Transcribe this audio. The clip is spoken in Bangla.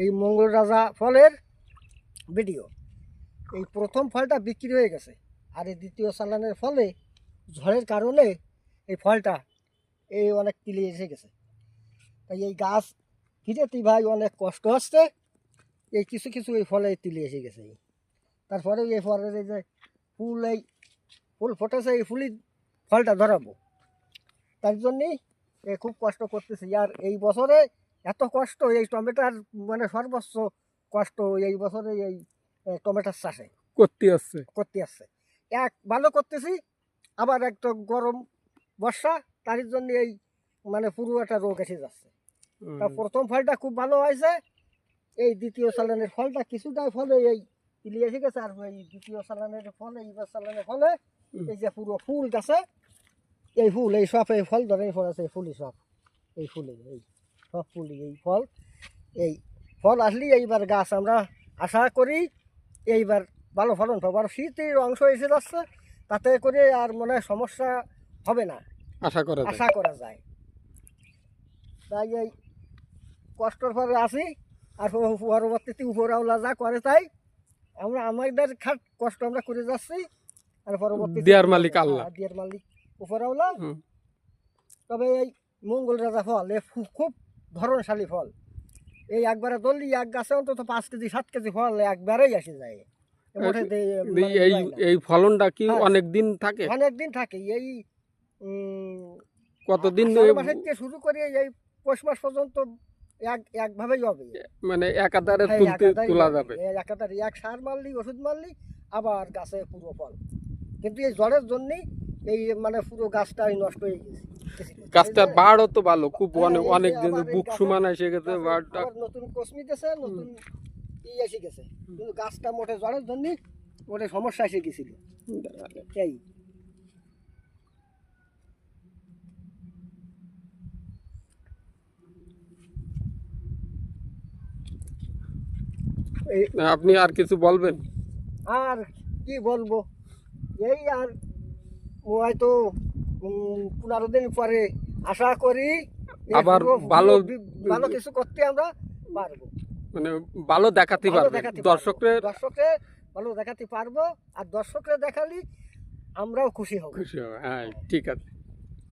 এই মঙ্গল রাজা ফলের ভিডিও। এই প্রথম ফলটা বিক্রি হয়ে গেছে, আর এই দ্বিতীয় চালানের ফলে ঝড়ের কারণে এই ফলটা এই অনেক তিলে এসে গেছে। তাই এই গাছ ঘিরেতে ভাই অনেক কষ্ট হচ্ছে। এই কিছু কিছু এই ফলে তিলে এসে গেছে। তারপরে এই ফলের এই যে ফুল ফুটেছে, এই ফুলই ফলটা ধরাবো, তার জন্যেই খুব কষ্ট করতেছি। আর এই বছরে এত কষ্ট, এই টমেটোর মানে সর্বোচ্চ কষ্ট এই বছরে এই টমেটোর চাষে করতে আসছে। এক ভালো করতেছি, আবার একটা গরম বর্ষা, তার জন্য এই মানে পুরো একটা রোগ এসে যাচ্ছে। তা প্রথম ফলটা খুব ভালো হয়েছে, এই দ্বিতীয় চালানের ফলটা কিছুটাই ফলে এই তিলি এসে গেছে। আর এই দ্বিতীয় চালানের ফলে এইবার চালানের ফলে এই যে পুরো ফুল গাছে এই ফুল এই সব এই ফল ধরে ফল আছে, এই ফুলই সব এই ফুলে এই সব ফুলই এই ফল আসলেই এইবার গাছ আমরা আশা করি এইবার ভালো ফলন পাবো। আর শীতের অংশ এসে যাচ্ছে, তাতে করে আর মনে হয় সমস্যা হবে না আশা করা যায়। তাই এই কষ্টর পরে আসি, আর পরবর্তীতে উপরওয়ালা যা করে তাই আমরা আমাদের কষ্ট আমরা করে যাচ্ছি, আর পরবর্তী দেয়ার মালিক আল্লাহ, দেয়ার মালিক উপরওয়ালা। তবে এই মঙ্গল রাজা ফল এ খুব ধরনশালী ফল। এই একবারে ধরলি এক গাছে অন্তত 5 কেজি 7 কেজি ফল একবারেই আসে যায়। এই ফলনটা কি অনেক দিন থাকে? অনেক দিন থাকে। এই কতদিন মাসে শুরু করে এই পৌষ মাস পর্যন্ত একভাবেই হবে, মানে একাধারে তোলা যাবে। একাধারে এক সার মারলি ওষুধ মারলি আবার গাছে পুরো ফল। কিন্তু এই জ্বরের জন্যই এই মানে পুরো গাছটাই নষ্ট হয়ে গেছে। গাছটার বাড়ও তো ভালো, খুব অনেক দিন বুক সমান এসে গেছে, বাড়টা নতুন কসমি গেছে, নতুন এসে গেছে। কিন্তু গাছটা মোটে জ্বরের জন্যই মোটে সমস্যা এসে গেছিল। আপনি আর কিছু বলবেন? আর কি বলবো, এই আর হয়তো 15 দিন পরে আশা করি আবার ভালো কিছু করতে আমরা পারবো, মানে ভালো দেখাতে পারবো দর্শকদের ভালো দেখাতে পারবো। আর দর্শকরা দেখালি আমরাও খুশি হব। হ্যাঁ, ঠিক আছে।